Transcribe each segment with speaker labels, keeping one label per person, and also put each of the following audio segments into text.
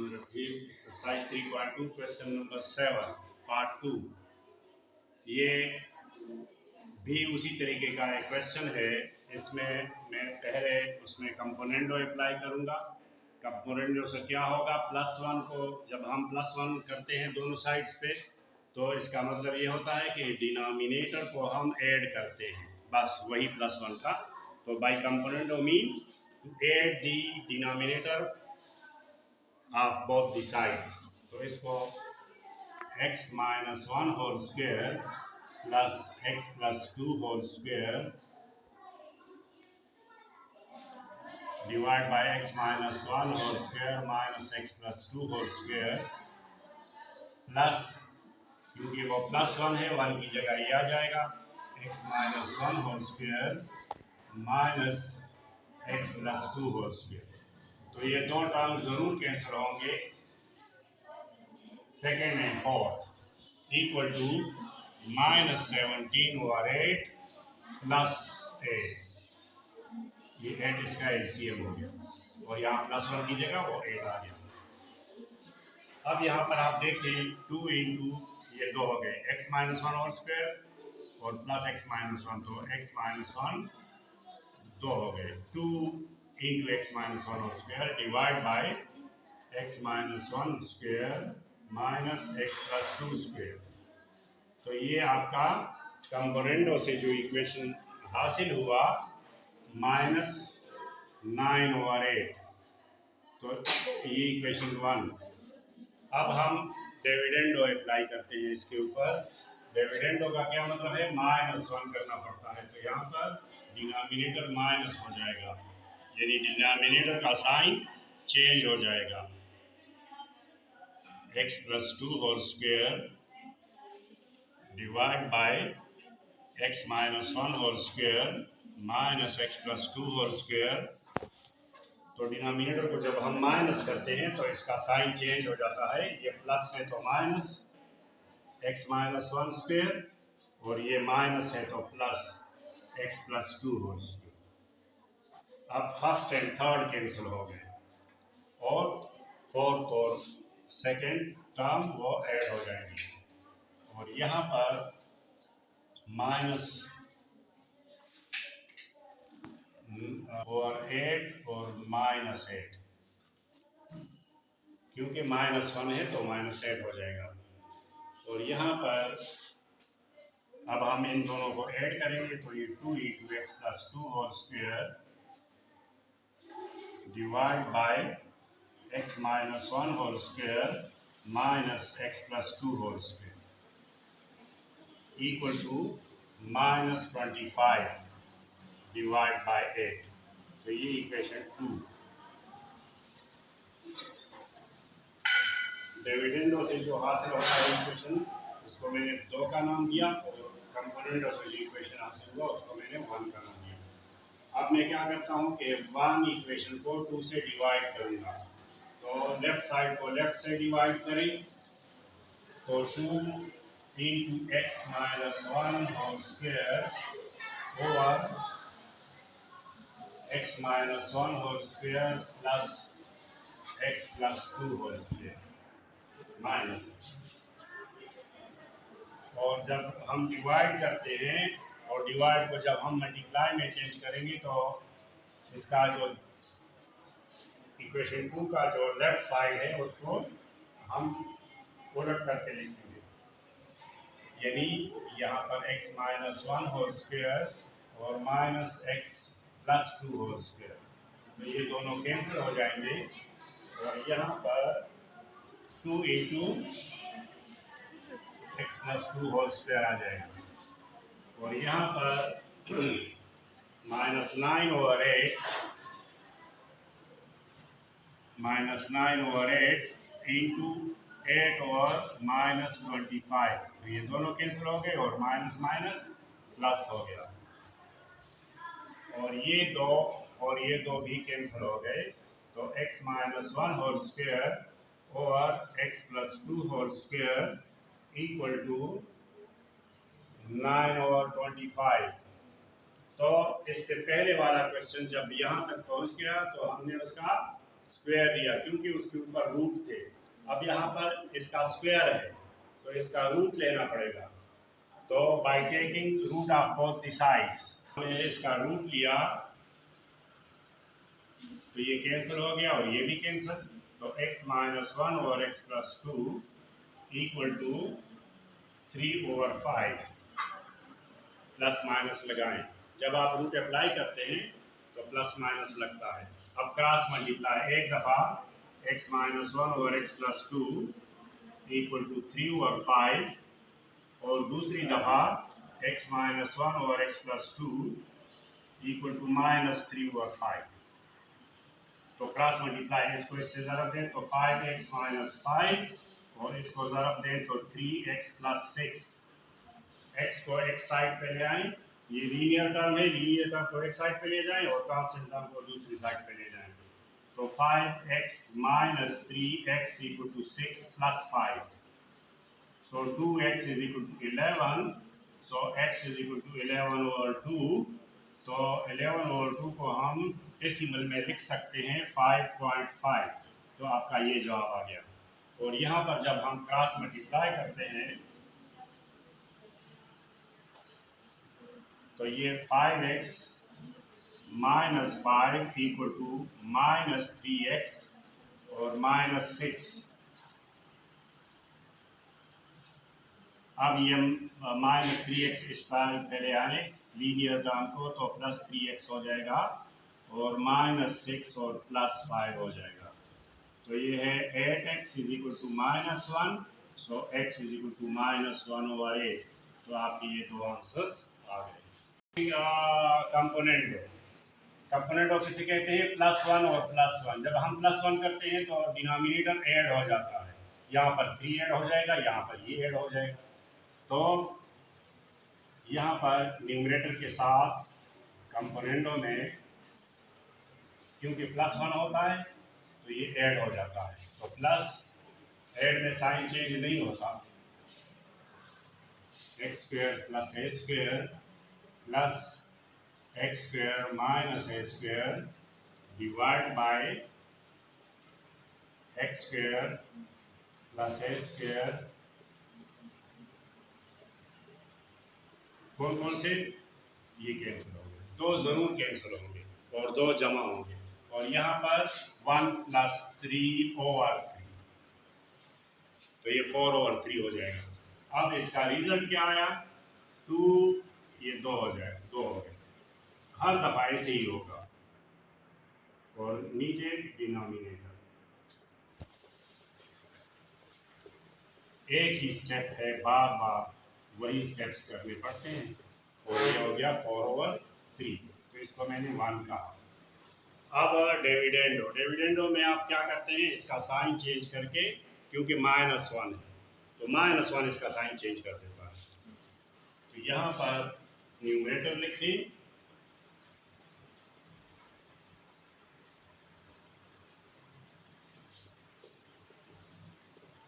Speaker 1: Exercise 3.2 question number 7 part 2। ये भी उसी तरीके का एक क्वेश्चन है। इसमें मैं पहले उसमें कंपोनेंडो अप्लाई करूंगा। कंपोनेंडो से क्या होगा, +1 को जब हम +1 करते हैं दोनों साइड्स पे, तो इसका मतलब ये होता है कि डिनोमिनेटर को हम ऐड करते हैं, बस वही +1 का। तो by componendo mean add the denominator of both the sides. तो इसको x minus 1 whole square plus x plus 2 whole square divided by x minus 1 whole square minus x plus 2 whole square plus, क्योंकि वो +1 है, 1 की जगह ये आ जाएगा, x minus 1 whole square minus x plus 2 whole square। तो ये दो टर्म जरूर कैंसिल होंगे, second and fourth, equal to -17/8 plus 8। ये 8 इसका एलसीएम हो गया और यहाँ +1 की जगह वो 8 आ गया। अब यहाँ पर आप देखिए 2 इंटू ये 2 हो गए, x minus 1 होल स्क्वायर और प्लस x minus 1, तो x minus 1 2 हो गए, 2 into x minus 1 whole square divide by x minus 1 square minus x plus 2 square. तो ये आपका कंपोनेंडो से जो इक्वेशन हासिल हुआ -9/8, तो ये इक्वेशन 1। अब हम डिविडेंडो अप्लाई करते हैं इसके ऊपर। डिविडेंडो का क्या मतलब है, -1 करना पड़ता है, तो यहाँ पर डिनोमिनेटर माइनस हो जाएगा, यानी डिनोमिनेटर का साइन चेंज हो जाएगा। x plus 2 whole square divided by x minus 1 whole square minus x plus 2 whole square। तो डिनोमिनेटर को जब हम माइनस करते हैं तो इसका साइन चेंज हो जाता है, ये प्लस है तो माइनस x minus 1 स्क्वायर और ये माइनस है तो plus x plus 2 whole square. अब फर्स्ट एंड थर्ड कैंसिल हो गए और फोर्थ और सेकेंड टर्म वो ऐड हो जाएंगे और यहाँ पर -8 और -8, क्योंकि -1 है तो -8 हो जाएगा। और यहाँ पर अब हम इन दोनों को ऐड करेंगे तो ये 2 into x plus 2 whole square divide by x minus 1 whole square minus x plus 2 whole square equal to -25 divided by 8। तो ये इक्वेशन 2। डिविडेंडो से जो हासिल होता है इक्वेशन, उसको मैंने 2 का नाम दिया और कंपोनेंडो से जो इक्वेशन हासिल हुआ उसको मैंने 1 का नाम दिया। अब मैं क्या करता हूँ कि 1 इक्वेशन को 2 से डिवाइड करूँगा, तो लेफ्ट साइड को लेफ्ट से डिवाइड करें, तो 2 into x minus 1 whole square over x minus 1 whole square plus x plus 2 whole square minus. और जब हम डिवाइड करते हैं और डिवाइड को जब हम मल्टीप्लाई में चेंज करेंगे तो इसका जो इक्वेशन 2 का जो लेफ्ट साइड है उसको हम प्रोडक्ट करके लिखेंगे, यानी यहाँ पर x minus 1 होल स्क्वायर और minus x plus 2 whole square, तो ये दोनों कैंसिल हो जाएंगे और यहाँ पर 2 into x plus 2 whole square आ जाएगा और यहाँ पर -9/8 इंटू 8 और -25, तो ये दोनों कैंसिल हो गए और माइनस माइनस प्लस हो गया और ये दो भी कैंसिल हो गए, तो x minus 1 होल स्क्वायर और x plus 2 whole square equal to 9/25। तो इससे पहले वाला क्वेश्चन जब यहाँ तक पहुँच गया तो हमने उसका स्क्वायर लिया क्योंकि उसके ऊपर रूट थे। अब यहाँ पर इसका स्क्वायर है तो इसका रूट लेना पड़ेगा। तो by taking root of both the sides, हमने इसका रूट लिया तो ये कैंसिल हो गया और ये भी कैंसिल। तो x minus 1 over x plus 2 equal to 3/5। Plus minus लगाएं, जब आप रूट अप्लाई करते हैं तो प्लस माइनस लगता है। अब क्रॉस मल्टीप्लाई, एक दफ़ा x minus 1 over x plus 2 equal to 3/5 और दूसरी दफ़ा x minus 1 over x plus 2 equal to -3/5। तो क्रॉस मल्टीप्लाई, इसको इससे ज़रब दें तो 5x माइनस 5 और इसको ज़रब दें तो 3x प्लस 6। x को एक साइड पे ले आएं, ये लीनियर टर्म है, लीनियर टर्म को एक साइड पे ले जाएं और कांस्टेंट टर्म को दूसरी साइड पे ले जाएं। तो 5x minus 3x equal to 6 plus 5। So 2x is equal to 11। So x is equal to 11 over 2। तो 11 ओवर 2 को हम डेसिमल में लिख सकते हैं 5.5। तो आपका ये जवाब आ गया। और यहाँ पर जब हम क्रॉस मल्टीप्लाई करते हैं तो ये 5x minus 5 equal to -3x और -6। अब ये -3x इस साइड पे ले आने लीनियर टर्म को तो +3x हो जाएगा और -6 और +5 हो जाएगा। तो ये है 8x is equal to -1। So x is equal to -1 over 8। तो आपके ये दो आंसर्स आ गए। कंपोनेंट ऑफ किसे कहते हैं? +1 और +1। जब हम +1 करते हैं तो डिनोमिनेटर ऐड हो जाता है, यहाँ पर 3 ऐड हो जाएगा, यहाँ पर ये ऐड हो जाएगा। तो यहाँ पर न्यूमरेटर के साथ कंपोनेंटों में क्योंकि +1 होता है तो ये ऐड हो जाता है। तो प्लस ऐड में साइन चेंज नहीं होता। x square plus a square plus x square minus a square divide by x square plus a square. कौन कौन से? ये कैंसिल होंगे, दो जरूर कैंसिल होंगे और दो जमा होंगे। और यहाँ पर 1 प्लस 3 ओवर 3, तो ये 4 ओवर 3 हो जाएगा। अब इसका रिजल्ट क्या आया? 2, ये 2 हो जाएगा, 2 हो गए। हर दफा ऐसे ही होगा। और नीचे डिनोमिनेटर, एक ही स्टेप है, बार बार वही स्टेप्स करने पड़ते हैं। और ये हो गया 4 ओवर 3, तो इसको मैंने 1 कहा। अब डिविडेंडो में आप क्या करते हैं? इसका साइन चेंज करके, क्योंकि -1 है तो -1 इसका साइन चेंज कर देता है। तो यहाँ पर न्यूमरेटर लिखें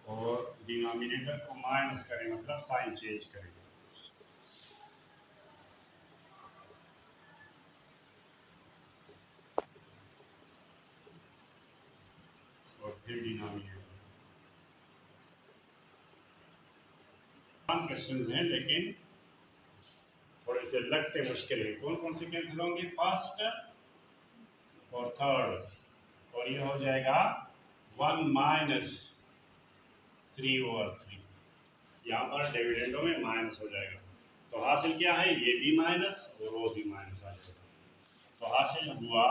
Speaker 1: और डिनोमिनेटर को माइनस करें, मतलब साइन चेंज करें। और फिर डिनोमिनेटर। क्वेश्चंस हैं लेकिन थोड़े से लगते मुश्किल है। कौन कौन से कैंसिल होंगे? फर्स्ट और थर्ड। और ये हो जाएगा 1 माइनस 3 ओवर 3। यहाँ पर डिविडेंडो में माइनस हो जाएगा। तो हासिल क्या है? ये भी माइनस और वो भी माइनस आ जाएगा। तो हासिल हुआ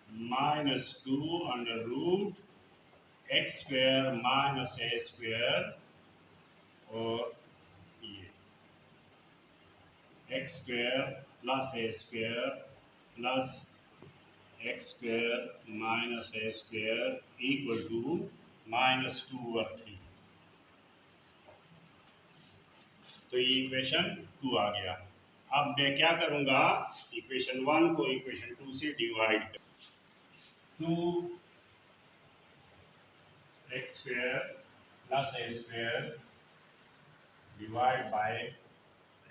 Speaker 1: -2 under root x square minus a square और ये x square plus a square plus x square minus a square equal to -2 over 3। तो ये इक्वेशन 2 आ गया। अब मैं क्या करूंगा? इक्वेशन 1 को इक्वेशन 2 से डिवाइड कर 2x square plus a square divide by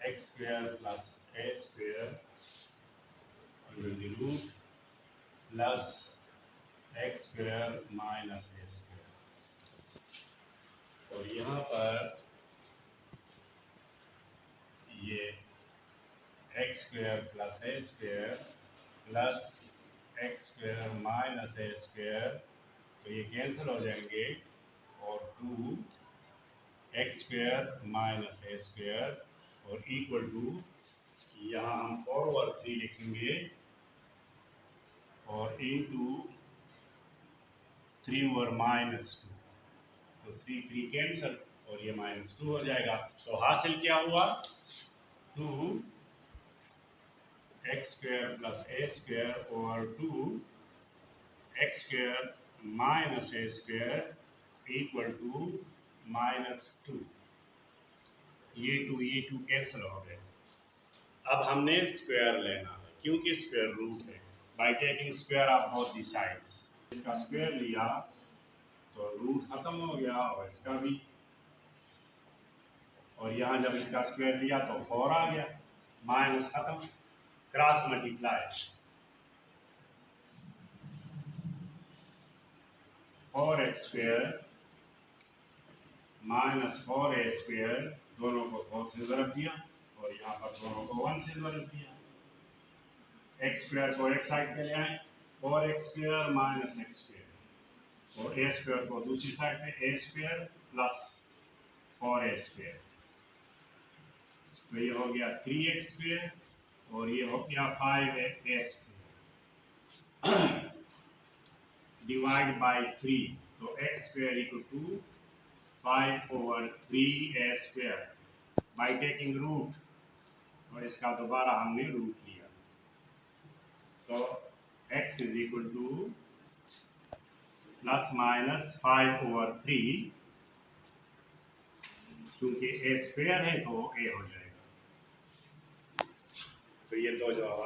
Speaker 1: x square plus a square under the root plus x square minus a square, और यहाँ पर ये x square plus a square plus x square minus a square, तो ये cancel हो जाएंगे, और 2 x square minus a square और इक्वल टू, यहाँ हम 4/3 लिखेंगे और इंटू 3/-2, तो 3 कैंसिल और ये -2 हो जाएगा। तो हासिल क्या हुआ, 2x square plus a square over 2x square minus a square equal to -2। ये 2 कैंसिल हो गए। अब हमने स्क्वायर लेना है, क्योंकि स्क्वायर रूट है। By taking square of both the sides, इसका स्क्वायर लिया तो रूट खत्म हो गया और इसका भी, और यहाँ जब इसका स्क्वायर लिया तो 4 आ गया, माइनस खत्म, cross multiply, 4x square minus 4a square, दोनों को 4 से ज़रब दिया और यहाँ पर दोनों को 1 से ज़रब दिया। एक्स स्क्वायर को एक साइड पे ले आए, 4x square minus x square, और ए स्क्वायर को दूसरी साइड पे, ए स्क्वायर प्लस 4a स्क्वायर, तो ये हो गया 3x स्क्वायर और ये हो गया 5a स्क्वायर डिवाइड बाय 3, तो x square equal to 5/3a square. By taking root, तो इसका दोबारा हमने रूट लिया, तो x is equal to plus minus 5/3, चूंकि a स्क्वायर है तो a हो जाएगा। तो ये दो जवाब